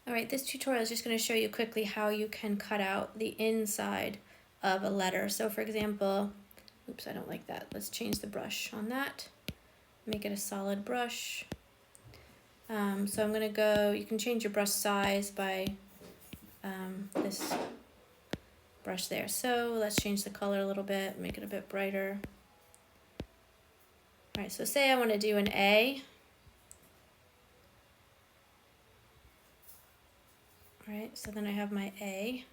All right, this tutorial is just going to show you quickly how you can cut out the inside of a letter. So for example, oops, I don't like that. Let's change the brush on that. Make it a solid brush. So I'm going to go, you can change your brush size by this brush there. So let's change the color a little bit, make it a bit brighter. All right, so say I want to do an A. All right, so then I have my A,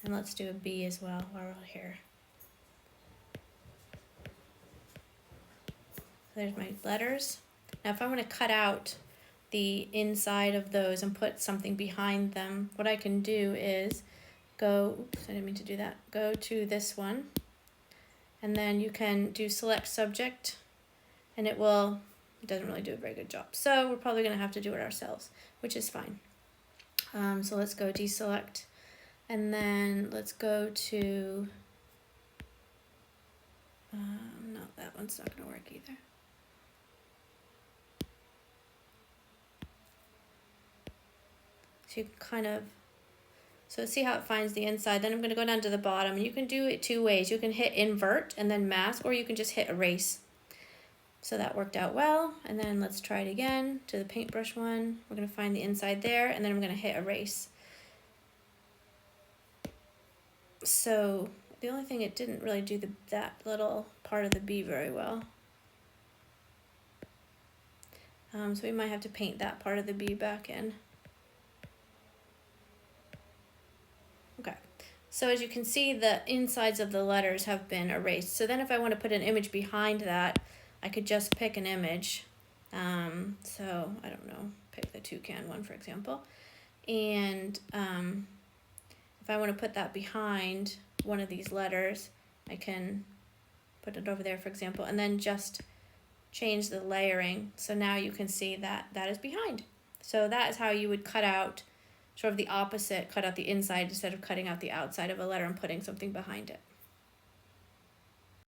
and let's do a B as well while we're here. There's my letters. Now if I want to cut out the inside of those and put something behind them, what I can do is go, oops, I didn't mean to do that, go to this one, and then you can do select subject, and it doesn't really do a very good job. So we're probably going to have to do it ourselves, which is fine. So let's go deselect, and then let's go to, no, that one's not going to work either. So you kind of, so see how it finds the inside. Then I'm going to go down to the bottom, and you can do it two ways. You can hit invert and then mask, or you can just hit erase. So that worked out well. And then let's try it again to the paintbrush one. We're going to find the inside there, and then I'm going to hit erase. So the only thing, it didn't really do that little part of the B very well. So we might have to paint that part of the B back in. Okay, so as you can see, the insides of the letters have been erased. So then if I want to put an image behind that, I could just pick an image. So I don't know, pick the toucan one, for example. And if I want to put that behind one of these letters, I can put it over there, for example, and then just change the layering. So now you can see that that is behind. So that is how you would cut out sort of the opposite, cut out the inside instead of cutting out the outside of a letter and putting something behind it.